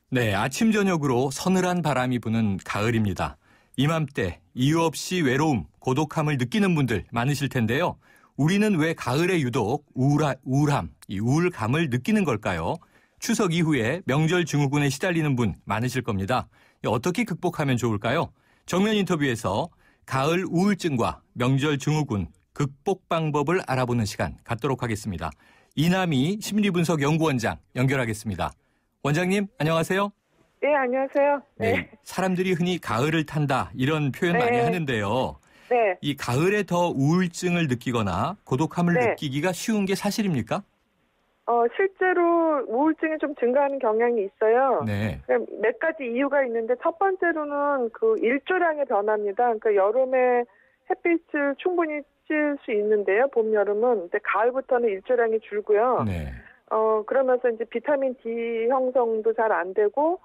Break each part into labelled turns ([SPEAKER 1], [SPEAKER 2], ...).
[SPEAKER 1] 네, 아침 저녁으로 서늘한 바람이 부는 가을입니다. 이맘때 이유 없이 외로움, 고독함을 느끼는 분들 많으실 텐데요. 우리는 왜 가을에 유독 우울감을 느끼는 걸까요? 추석 이후에 명절 증후군에 시달리는 분 많으실 겁니다. 어떻게 극복하면 좋을까요? 정면 인터뷰에서 가을 우울증과 명절 증후군 극복 방법을 알아보는 시간 갖도록 하겠습니다. 이남희 심리분석연구원장 연결하겠습니다. 원장님, 안녕하세요.
[SPEAKER 2] 네, 안녕하세요.
[SPEAKER 1] 네. 사람들이 흔히 가을을 탄다 이런 표현 많이 하는데요.
[SPEAKER 2] 네.
[SPEAKER 1] 이 가을에 더 우울증을 느끼거나 고독함을
[SPEAKER 2] 네.
[SPEAKER 1] 느끼기가 쉬운 게 사실입니까?
[SPEAKER 2] 실제로 우울증이 좀 증가하는 경향이 있어요.
[SPEAKER 1] 네.
[SPEAKER 2] 몇 가지 이유가 있는데 첫 번째로는 그 일조량의 변화입니다. 그러니까 여름에 햇빛을 충분히 쬐 수 있는데요. 봄, 여름은. 근데 가을부터는 일조량이 줄고요.
[SPEAKER 1] 네.
[SPEAKER 2] 그러면서 이제 비타민 D 형성도 잘 안 되고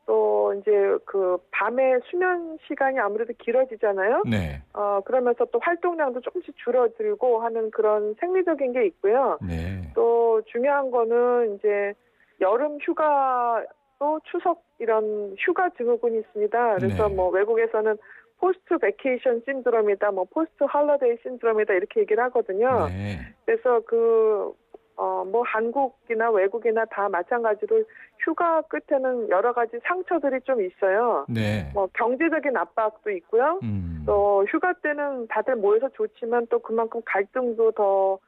[SPEAKER 2] 또 이제 그 밤에 수면 시간이 아무래도 길어지잖아요.
[SPEAKER 1] 네.
[SPEAKER 2] 그러면서 또 활동량도 조금씩 줄어들고 하는 그런 생리적인 게 있고요.
[SPEAKER 1] 네.
[SPEAKER 2] 또 중요한 거는 이제 여름 휴가 또 추석 이런 휴가 증후군이 있습니다. 그래서
[SPEAKER 1] 네.
[SPEAKER 2] 뭐 외국에서는 포스트 베케이션 신드롬이다, 뭐 포스트 할러데이 신드롬이다 이렇게 얘기를 하거든요.
[SPEAKER 1] 네.
[SPEAKER 2] 그래서 뭐 한국이나 외국이나 다 마찬가지로 휴가 끝에는 여러 가지 상처들이 좀 있어요.
[SPEAKER 1] 네.
[SPEAKER 2] 뭐 경제적인 압박도 있고요. 또 휴가 때는 다들 모여서 좋지만 또 그만큼 갈등도 더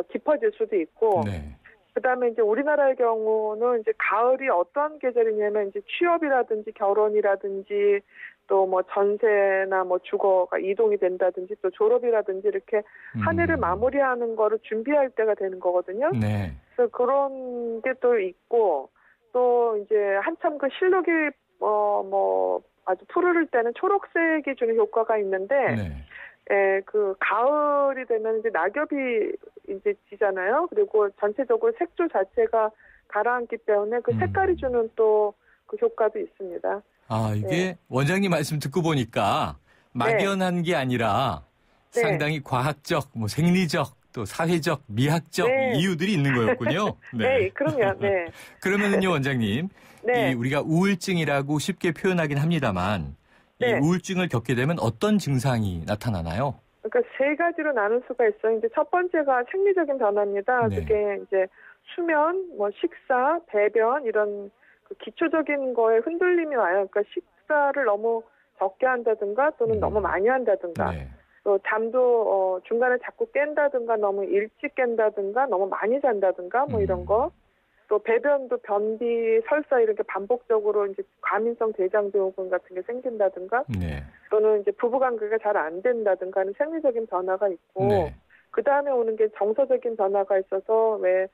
[SPEAKER 2] 깊어질 수도 있고.
[SPEAKER 1] 네.
[SPEAKER 2] 그다음에 이제 우리나라의 경우는 이제 가을이 어떤 계절이냐면 이제 취업이라든지 결혼이라든지 또 뭐 전세나 뭐 주거가 이동이 된다든지 또 졸업이라든지 이렇게 한 해를 마무리하는 거를 준비할 때가 되는 거거든요.
[SPEAKER 1] 네.
[SPEAKER 2] 그래서 그런 게 또 있고 또 이제 한참 그 실록이 뭐 아주 푸르를 때는 초록색이 주는 효과가 있는데
[SPEAKER 1] 네.
[SPEAKER 2] 그 가을이 되면 이제 낙엽이 이제 지잖아요. 그리고 전체적으로 색조 자체가 가라앉기 때문에 그 색깔이 주는 또 그 효과도 있습니다.
[SPEAKER 1] 이게
[SPEAKER 2] 네.
[SPEAKER 1] 원장님 말씀 듣고 보니까 막연한 게 아니라
[SPEAKER 2] 네.
[SPEAKER 1] 상당히 과학적, 뭐 생리적, 또 사회적, 미학적
[SPEAKER 2] 네.
[SPEAKER 1] 이유들이 있는 거였군요.
[SPEAKER 2] 네, 그럼요. 네.
[SPEAKER 1] 그러면은요, 원장님,
[SPEAKER 2] 네.
[SPEAKER 1] 이 우리가 우울증이라고 쉽게 표현하긴 합니다만,
[SPEAKER 2] 네.
[SPEAKER 1] 이 우울증을 겪게 되면 어떤 증상이 나타나나요?
[SPEAKER 2] 그러니까 세 가지로 나눌 수가 있어요. 이제 첫 번째가 생리적인 변화입니다.
[SPEAKER 1] 네.
[SPEAKER 2] 그게 이제 수면, 뭐 식사, 배변 이런 그 기초적인 거에 흔들림이 와요. 그러니까 식사를 너무 적게 한다든가 또는 너무 많이 한다든가
[SPEAKER 1] 네.
[SPEAKER 2] 또 잠도 중간에 자꾸 깬다든가 너무 일찍 깬다든가 너무 많이 잔다든가 뭐 이런 거. 또 배변도 변비, 설사 이렇게 반복적으로 이제 과민성 대장증후군 같은 게 생긴다든가
[SPEAKER 1] 네.
[SPEAKER 2] 또는 이제 부부관계가 잘 안 된다든가 하는 생리적인 변화가 있고
[SPEAKER 1] 네.
[SPEAKER 2] 그 다음에 오는 게 정서적인 변화가 있어서 왜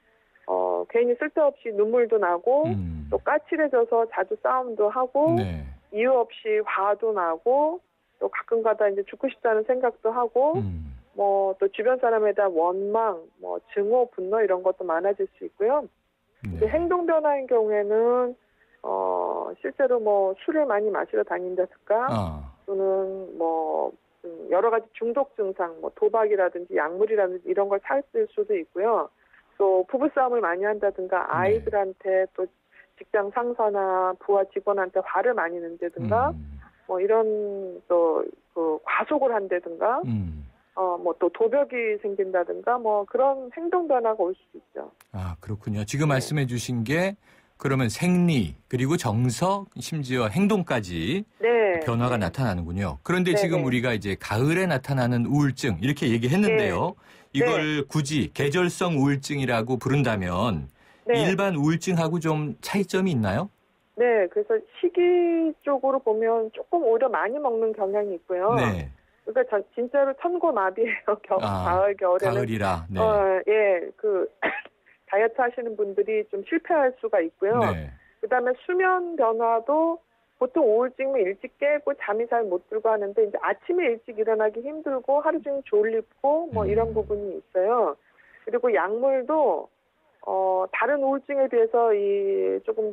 [SPEAKER 2] 괜히 쓸데없이 눈물도 나고 또 까칠해져서 자주 싸움도 하고
[SPEAKER 1] 네.
[SPEAKER 2] 이유 없이 화도 나고 또 가끔가다 이제 죽고 싶다는 생각도 하고 뭐 또 주변 사람에 대한 원망, 뭐 증오, 분노 이런 것도 많아질 수 있고요. 이제 행동 변화인 경우에는 실제로 뭐 술을 많이 마시러 다닌다든가 또는 뭐 여러 가지 중독 증상, 뭐 도박이라든지 약물이라든지 이런 걸 찾을 수도 있고요. 또 부부싸움을 많이 한다든가 아이들한테 또 직장 상사나 부하 직원한테 화를 많이 낸다든가 뭐 이런 또 그 과속을 한다든가 뭐 또 도벽이 생긴다든가 뭐 그런 행동 변화가 올 수 있죠.
[SPEAKER 1] 그렇군요. 지금 말씀해 주신 게 그러면 생리 그리고 정서 심지어 행동까지 변화가 나타나는군요. 그런데 지금 우리가 이제 가을에 나타나는 우울증 이렇게 얘기했는데요. 이걸 굳이 계절성 우울증이라고 부른다면 일반 우울증하고 좀 차이점이 있나요?
[SPEAKER 2] 네, 그래서 시기 쪽으로 보면 조금 오히려 많이 먹는 경향이 있고요.
[SPEAKER 1] 네.
[SPEAKER 2] 그러니까 진짜로 천고마비예요. 가을, 겨울에는.
[SPEAKER 1] 가을이라. 네.
[SPEAKER 2] 그 다이어트 하시는 분들이 좀 실패할 수가 있고요.
[SPEAKER 1] 네.
[SPEAKER 2] 그다음에 수면 변화도 보통 우울증은 일찍 깨고 잠이 잘 못 들고 하는데 이제 아침에 일찍 일어나기 힘들고 하루 종일 졸립고 뭐 이런 부분이 있어요. 그리고 약물도 다른 우울증에 비해서 조금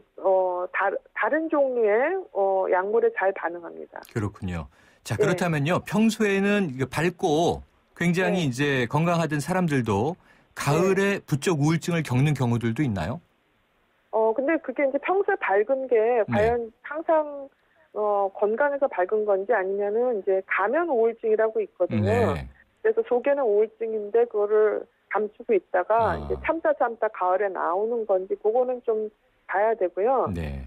[SPEAKER 2] 다른 종류의 약물에 잘 반응합니다.
[SPEAKER 1] 그렇군요. 자, 그렇다면요. 평소에는 밝고 굉장히 이제 건강하던 사람들도 가을에 부쩍 우울증을 겪는 경우들도 있나요?
[SPEAKER 2] 근데 그게 이제 평소에 밝은 게 과연 항상 건강해서 밝은 건지 아니면은 이제 가면 우울증이라고 있거든요.
[SPEAKER 1] 네.
[SPEAKER 2] 그래서 속에는 우울증인데 그거를 감추고 있다가 이제 참다 가을에 나오는 건지 그거는 좀 봐야 되고요.
[SPEAKER 1] 네.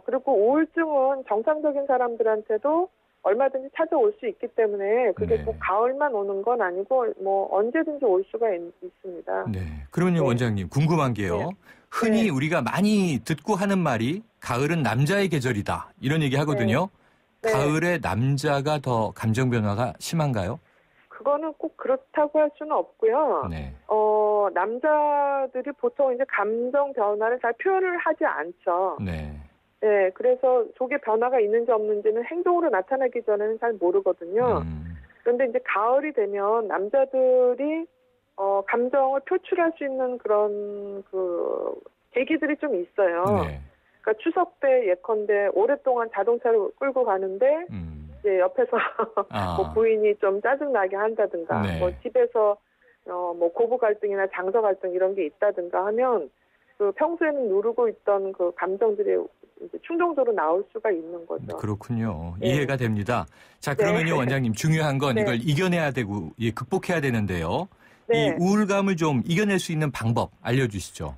[SPEAKER 2] 그리고 우울증은 정상적인 사람들한테도 얼마든지 찾아올 수 있기 때문에 그게 꼭 가을만 오는 건 아니고 뭐 언제든지 올 수가 있습니다.
[SPEAKER 1] 네. 그러면요, 원장님 궁금한 게요.
[SPEAKER 2] 네.
[SPEAKER 1] 흔히 우리가 많이 듣고 하는 말이 가을은 남자의 계절이다 이런 얘기 하거든요.
[SPEAKER 2] 네.
[SPEAKER 1] 가을에 남자가 더 감정 변화가 심한가요?
[SPEAKER 2] 그거는 꼭 그렇다고 할 수는 없고요.
[SPEAKER 1] 네.
[SPEAKER 2] 남자들이 보통 이제 감정 변화를 잘 표현을 하지 않죠.
[SPEAKER 1] 네.
[SPEAKER 2] 네, 그래서 속에 변화가 있는지 없는지는 행동으로 나타나기 전에는 잘 모르거든요. 그런데 이제 가을이 되면 남자들이 감정을 표출할 수 있는 그런 그 계기들이 좀 있어요.
[SPEAKER 1] 네.
[SPEAKER 2] 그러니까 추석 때 예컨대 오랫동안 자동차를 끌고 가는데 이제 옆에서 뭐 부인이 좀 짜증나게 한다든가,
[SPEAKER 1] 네.
[SPEAKER 2] 뭐 집에서 뭐 고부 갈등이나 장서 갈등 이런 게 있다든가 하면 그 평소에는 누르고 있던 그 감정들이 이제 충동적으로 나올 수가 있는 거죠.
[SPEAKER 1] 그렇군요.
[SPEAKER 2] 네.
[SPEAKER 1] 이해가 됩니다. 자, 그러면요, 원장님 중요한 건
[SPEAKER 2] 네.
[SPEAKER 1] 이걸 이겨내야 되고 극복해야 되는데요.
[SPEAKER 2] 네.
[SPEAKER 1] 이 우울감을 좀 이겨낼 수 있는 방법 알려주시죠.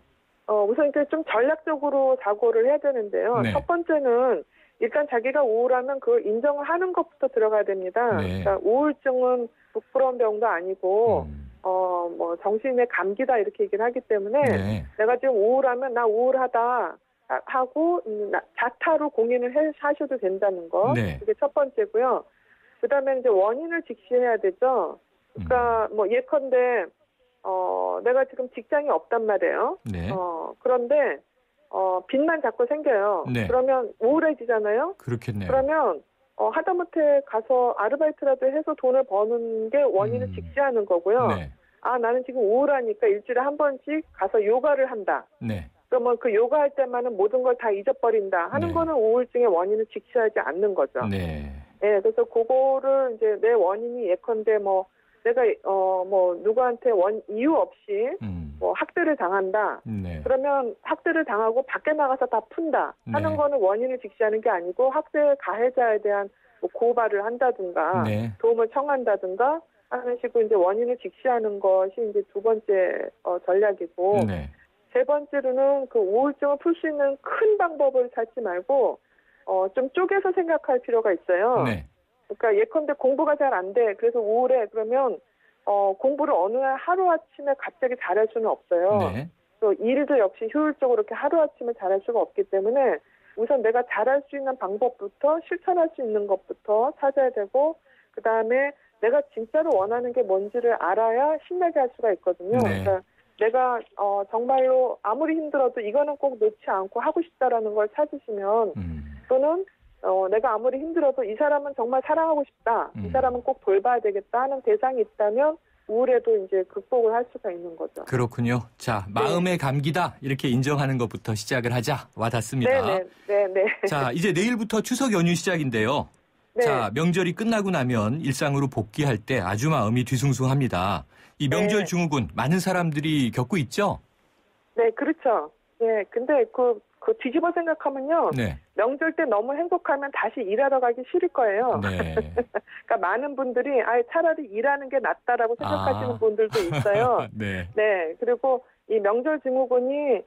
[SPEAKER 2] 우선 이제 좀 전략적으로 사고를 해야 되는데요.
[SPEAKER 1] 네.
[SPEAKER 2] 첫 번째는 일단 자기가 우울하면 그걸 인정을 하는 것부터 들어가야 됩니다.
[SPEAKER 1] 네.
[SPEAKER 2] 그러니까 우울증은 부끄러운 병도 아니고 뭐 정신의 감기다 이렇게 얘기를 하기 때문에
[SPEAKER 1] 네.
[SPEAKER 2] 내가 지금 우울하면 나 우울하다 하고 자타로 공인을 하셔도 된다는 거.
[SPEAKER 1] 네.
[SPEAKER 2] 그게 첫 번째고요. 그다음에 이제 원인을 직시해야 되죠. 그러니까 뭐 예컨대 내가 지금 직장이 없단 말이에요.
[SPEAKER 1] 네.
[SPEAKER 2] 그런데 빚만 자꾸 생겨요.
[SPEAKER 1] 네.
[SPEAKER 2] 그러면 우울해지잖아요.
[SPEAKER 1] 그렇겠네요.
[SPEAKER 2] 그러면 하다못해 가서 아르바이트라도 해서 돈을 버는 게 원인을 직시하는 거고요.
[SPEAKER 1] 네.
[SPEAKER 2] 아, 나는 지금 우울하니까 일주일에 한 번씩 가서 요가를 한다.
[SPEAKER 1] 네.
[SPEAKER 2] 그러면 그 요가 할 때만은 모든 걸 다 잊어버린다 하는
[SPEAKER 1] 네.
[SPEAKER 2] 거는 우울증의 원인을 직시하지 않는 거죠.
[SPEAKER 1] 네.
[SPEAKER 2] 네, 그래서 그거를 이제 내 원인이 예컨대 뭐 내가 뭐 누구한테 이유 없이 뭐 학대를 당한다.
[SPEAKER 1] 네.
[SPEAKER 2] 그러면 학대를 당하고 밖에 나가서 다 푼다 하는
[SPEAKER 1] 네.
[SPEAKER 2] 거는 원인을 직시하는 게 아니고 학대 가해자에 대한 뭐 고발을 한다든가
[SPEAKER 1] 네.
[SPEAKER 2] 도움을 청한다든가 하는 식으로 이제 원인을 직시하는 것이 이제 두 번째 전략이고.
[SPEAKER 1] 네.
[SPEAKER 2] 세 번째로는 그 우울증을 풀 수 있는 큰 방법을 찾지 말고 좀 쪼개서 생각할 필요가 있어요.
[SPEAKER 1] 네.
[SPEAKER 2] 그러니까 예컨대 공부가 잘 안 돼. 그래서 우울해. 그러면 공부를 어느 날 하루아침에 갑자기 잘할 수는 없어요.
[SPEAKER 1] 네.
[SPEAKER 2] 또 일도 역시 효율적으로 이렇게 하루아침에 잘할 수가 없기 때문에 우선 내가 잘할 수 있는 방법부터 실천할 수 있는 것부터 찾아야 되고 그다음에 내가 진짜로 원하는 게 뭔지를 알아야 신나게 할 수가 있거든요.
[SPEAKER 1] 네.
[SPEAKER 2] 그러니까 내가 정말로 아무리 힘들어도 이거는 꼭 놓지 않고 하고 싶다라는 걸 찾으시면 또는 내가 아무리 힘들어도 이 사람은 정말 사랑하고 싶다. 이 사람은 꼭 돌봐야 되겠다 하는 대상이 있다면 우울에도 이제 극복을 할 수가 있는 거죠.
[SPEAKER 1] 그렇군요. 자, 마음의 감기다 이렇게 인정하는 것부터 시작을 하자. 와닿습니다.
[SPEAKER 2] 네.
[SPEAKER 1] 자, 이제 내일부터 추석 연휴 시작인데요.
[SPEAKER 2] 네.
[SPEAKER 1] 자, 명절이 끝나고 나면 일상으로 복귀할 때 아주 마음이 뒤숭숭합니다. 이 명절 증후군 많은 사람들이 겪고 있죠?
[SPEAKER 2] 네, 그렇죠. 네, 근데 그 뒤집어 생각하면요.
[SPEAKER 1] 네.
[SPEAKER 2] 명절 때 너무 행복하면 다시 일하러 가기 싫을 거예요.
[SPEAKER 1] 네.
[SPEAKER 2] 그러니까 많은 분들이 차라리 일하는 게 낫다라고 생각하시는 분들도 있어요.
[SPEAKER 1] 네.
[SPEAKER 2] 네, 그리고 이 명절 증후군이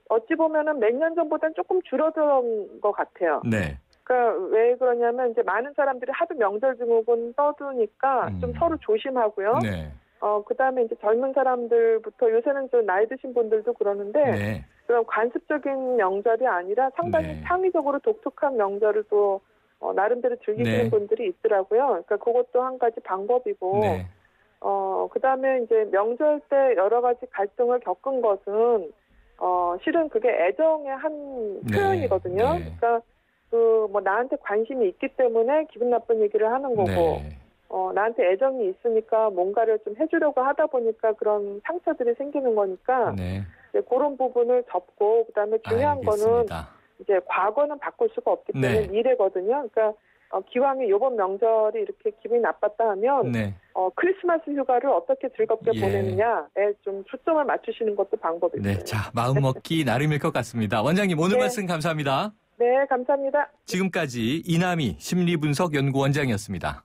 [SPEAKER 2] 어찌 보면은 몇 년 전보다는 조금 줄어든 것 같아요.
[SPEAKER 1] 네.
[SPEAKER 2] 그러니까 왜 그러냐면 이제 많은 사람들이 하도 명절 증후군 떠드니까 좀 서로 조심하고요.
[SPEAKER 1] 네.
[SPEAKER 2] 그다음에 이제 젊은 사람들부터 요새는 좀 나이 드신 분들도 그러는데
[SPEAKER 1] 네.
[SPEAKER 2] 그런 관습적인 명절이 아니라 상당히 창의적으로 독특한 명절을 또 나름대로 즐기시는 분들이 있더라고요. 그러니까 그것도 한 가지 방법이고
[SPEAKER 1] 네.
[SPEAKER 2] 그다음에 이제 명절 때 여러 가지 갈등을 겪은 것은 실은 그게 애정의 한 표현이거든요. 그러니까 뭐 나한테 관심이 있기 때문에 기분 나쁜 얘기를 하는 거고 나한테 애정이 있으니까 뭔가를 좀 해주려고 하다 보니까 그런 상처들이 생기는 거니까 이제 그런 부분을 접고 그다음에 중요한 거는 이제 과거는 바꿀 수가 없기 때문에 미래거든요. 그러니까 기왕에 이번 명절이 이렇게 기분이 나빴다 하면
[SPEAKER 1] 네.
[SPEAKER 2] 크리스마스 휴가를 어떻게 즐겁게
[SPEAKER 1] 예.
[SPEAKER 2] 보내느냐에 좀 초점을 맞추시는 것도 방법이고요.
[SPEAKER 1] 네, 자, 마음먹기 나름일 것 같습니다. 원장님, 오늘
[SPEAKER 2] 네.
[SPEAKER 1] 말씀 감사합니다.
[SPEAKER 2] 네, 감사합니다.
[SPEAKER 1] 지금까지 이남희 심리분석연구원장이었습니다.